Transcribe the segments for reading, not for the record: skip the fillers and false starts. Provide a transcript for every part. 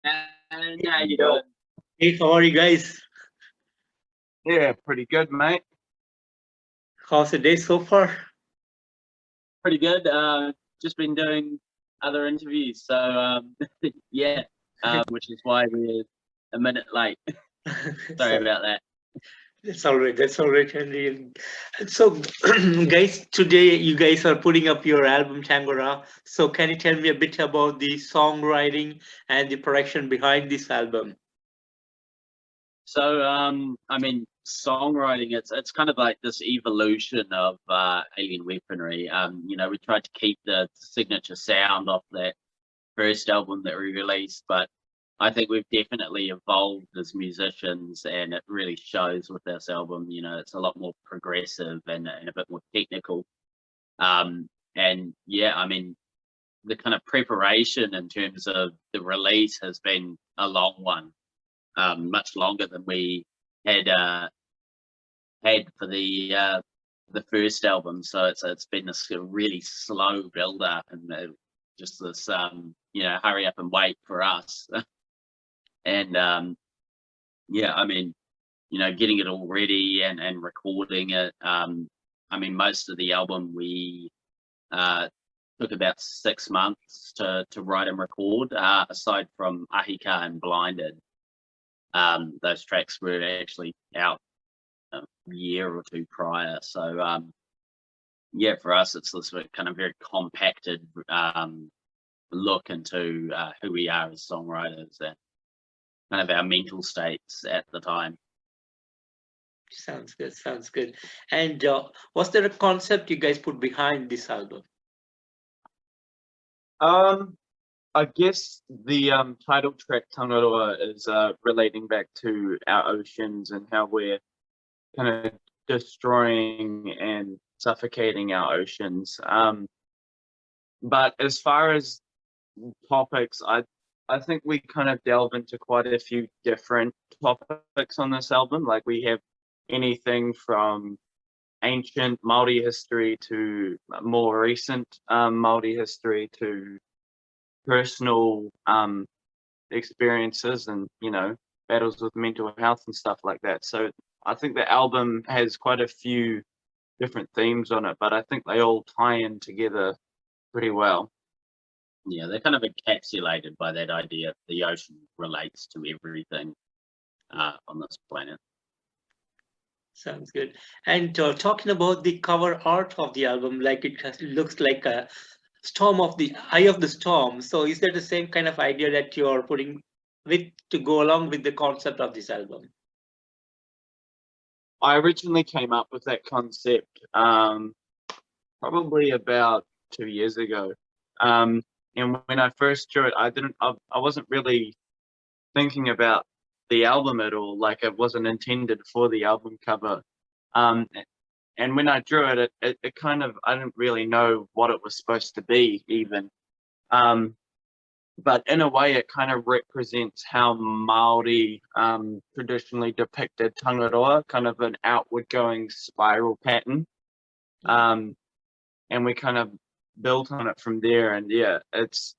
And how you doing? Hey, how are you guys? Yeah, pretty good, mate. How's the day so far? Pretty good. Just been doing other interviews, so yeah, which is why we're a minute late. Sorry So, about that. that's all right. That's all right, Henry. And so, guys, today you guys are putting up your album Tangaroa. So, can you tell me a bit about the songwriting and the production behind this album? So, I mean, songwriting, it's kind of like this evolution of Alien Weaponry. We tried to keep the signature sound off that first album that we released, but I think we've definitely evolved as musicians, and it really shows with this album. It's a lot more progressive and a bit more technical. And yeah, I mean, the kind of preparation in terms of the release has been a long one, much longer than we had had for the first album. So it's been this really slow build up, and just this hurry up and wait for us. And yeah, I mean, getting it all ready and recording it. I mean, most of the album we uh, took about 6 months to write and record, aside from Ahika and Blinded. Those tracks were actually out a year or two prior. So yeah, for us, it's this kind of very compacted look into who we are as songwriters and kind of our mental states at the time. Sounds good. Sounds good. And was there a concept you guys put behind this album? I guess the title track Tangaroa is relating back to our oceans and how we're kind of destroying and suffocating our oceans. But as far as topics, I think we kind of delve into quite a few different topics on this album. Like we have anything from ancient Maori history to more recent Maori history to personal experiences and battles with mental health and stuff like that. So I think the album has quite a few different themes on it, but I think they all tie in together pretty well. Yeah, they're kind of encapsulated by that idea the ocean relates to everything on this planet. Sounds good. And talking about the cover art of the album, like looks like a storm of the eye of the storm. So is that the same kind of idea that you're putting with to go along with the concept of this album? I originally came up with that concept probably about 2 years ago. And when I first drew it, I wasn't really thinking about the album at all. Like it wasn't intended for the album cover. And when I drew it, it kind of, I didn't really know what it was supposed to be even. But in a way, it kind of represents how Maori traditionally depicted Tangaroa, kind of an outward-going spiral pattern. And we kind of built on it from there. And yeah, it's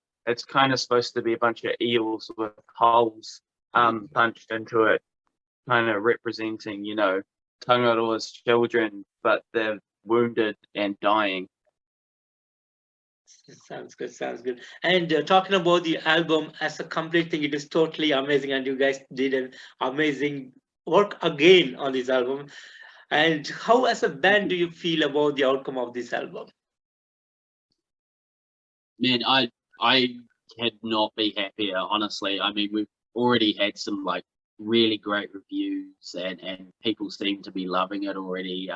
kind of supposed to be a bunch of eels with holes punched into it, kind of representing, Tangaroa's children, but they're wounded and dying. Sounds good. Sounds good. And talking about the album as a complete thing, it is totally amazing, and you guys did an amazing work again on this album. And how, as a band, do you feel about the outcome of this album? Man, I could not be happier, honestly. I mean, we've already had some like really great reviews, and people seem to be loving it already.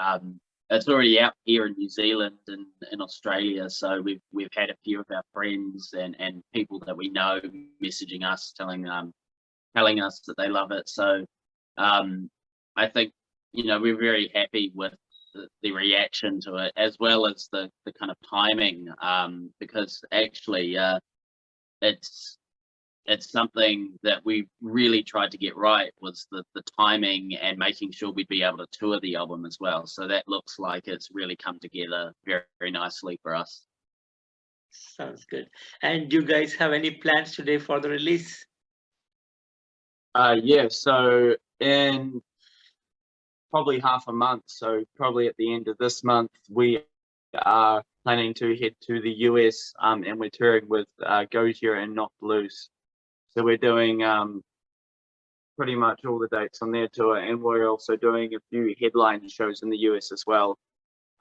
It's already out here in New Zealand and in Australia, so we've had a few of our friends and people that we know messaging us, telling us that they love it. So I think we're very happy with the reaction to it, as well as the kind of timing, because actually it's something that we really tried to get right, was the timing and making sure we'd be able to tour the album as well. So that looks like it's really come together very, very nicely for us. Sounds good. And do you guys have any plans today for the release? Yeah, so in probably half a month, so probably at the end of this month, we are planning to head to the US, and we're touring with Gojira and Knocked Loose. So we're doing pretty much all the dates on their tour, and we're also doing a few headline shows in the US as well.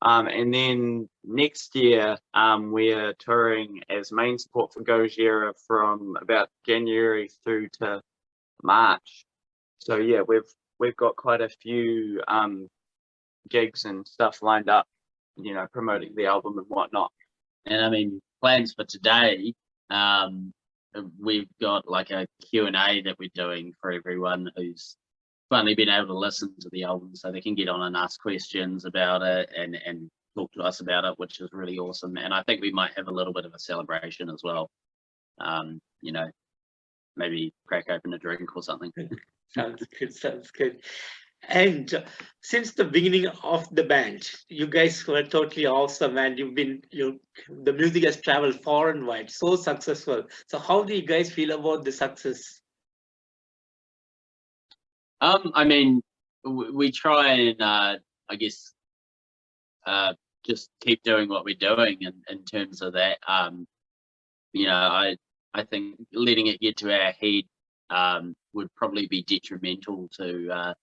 And then next year, we're touring as main support for Gojira from about January through to March. So yeah, we've got quite a few gigs and stuff lined up, promoting the album and whatnot. And I mean, plans for today, we've got like a Q&A that we're doing for everyone who's finally been able to listen to the album, so they can get on and ask questions about it and talk to us about it, which is really awesome. And I think we might have a little bit of a celebration as well. Maybe crack open a drink or something. Sounds good. Sounds good. And since the beginning of the band, you guys were totally awesome, and the music has traveled far and wide, so successful. So how do you guys feel about the success? I mean, we try and I guess just keep doing what we're doing in terms of that. I think letting it get to our head would probably be detrimental to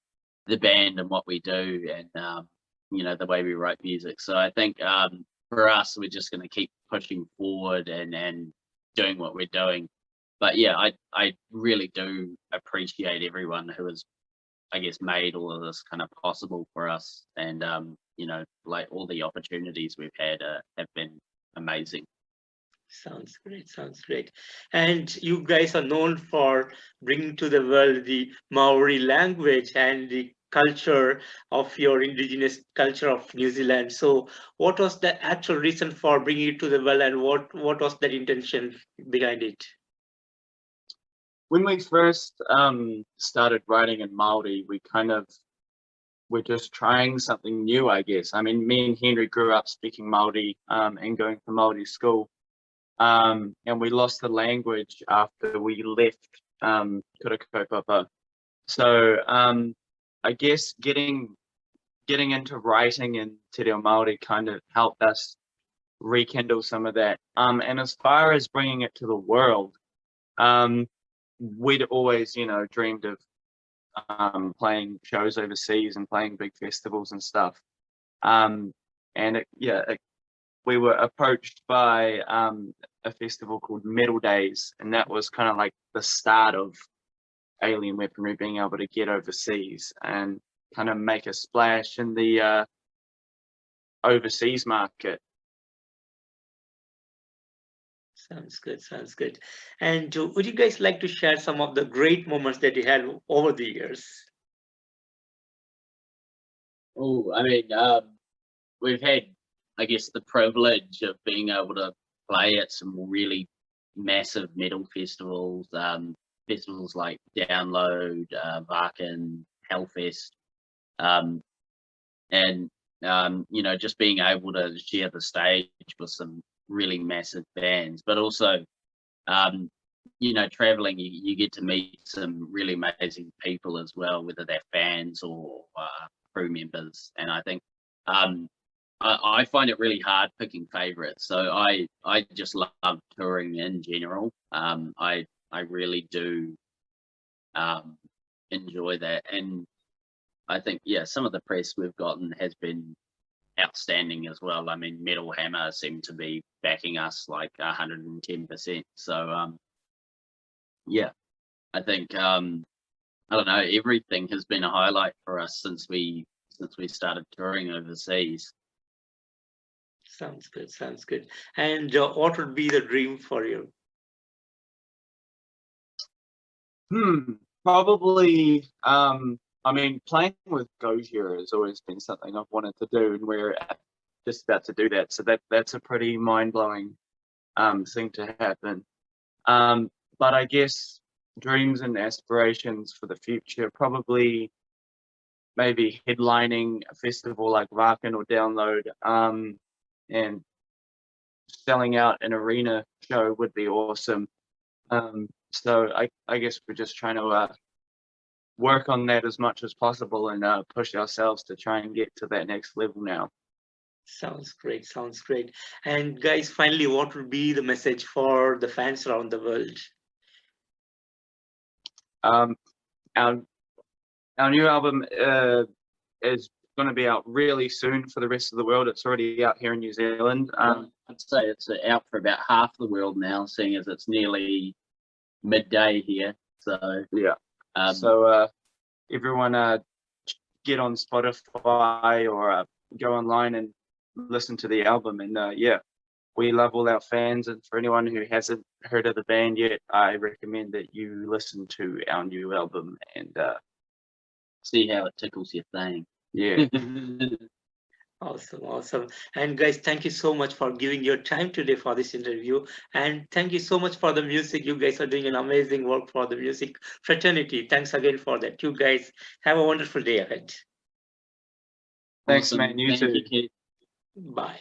the band and what we do, and the way we write music. So I think for us, we're just going to keep pushing forward and doing what we're doing. But yeah, I really do appreciate everyone who has, I guess, made all of this kind of possible for us, and like all the opportunities we've had have been amazing. Sounds great. Sounds great. And you guys are known for bringing to the world the Maori language and the culture of your indigenous culture of New Zealand. So, what was the actual reason for bringing it to the world, and what was that intention behind it? When we first started writing in Maori, we're just trying something new, I guess. I mean, me and Henry grew up speaking Maori and going to Maori school. And we lost the language after we left Kura. So I guess getting into writing in Te Reo Māori kind of helped us rekindle some of that. And as far as bringing it to the world, we'd always, dreamed of playing shows overseas and playing big festivals and stuff. We were approached by a festival called Metal Days, and that was kind of like the start of Alien Weaponry being able to get overseas and kind of make a splash in the overseas market. Sounds good. Sounds good. And would you guys like to share some of the great moments that you had over the years? Oh, I mean, we've had, I guess, the privilege of being able to play at some really massive metal festivals, festivals like Download, Varkin, Hellfest, and just being able to share the stage with some really massive bands, but also traveling, you get to meet some really amazing people as well, whether they're fans or crew members. And I think I find it really hard picking favorites. So I just love touring in general. I really do enjoy that, and I think some of the press we've gotten has been outstanding as well. I mean, Metal Hammer seem to be backing us like 110%. So I think I don't know, everything has been a highlight for us since we started touring overseas. Sounds good. Sounds good. And what would be the dream for you? Probably I mean, playing with Gojira has always been something I've wanted to do, and we're just about to do that. So that's a pretty mind-blowing thing to happen. But I guess dreams and aspirations for the future, probably maybe headlining a festival like Varkin or Download, and selling out an arena show would be awesome. So I guess we're just trying to work on that as much as possible and push ourselves to try and get to that next level now. Sounds great. Sounds great. And guys, finally, what would be the message for the fans around the world? Our new album is going to be out really soon for the rest of the world. It's already out here in New Zealand. I'd say it's out for about half the world now, seeing as it's nearly midday here. So yeah. Everyone get on Spotify or go online and listen to the album. And yeah, we love all our fans. And for anyone who hasn't heard of the band yet, I recommend that you listen to our new album and see how it tickles your thing. Yeah. Awesome, awesome. And guys, thank you so much for giving your time today for this interview. And thank you so much for the music. You guys are doing an amazing work for the music fraternity. Thanks again for that. You guys have a wonderful day ahead. Thanks, Awesome. man. You too. Thank you, Keith. Bye.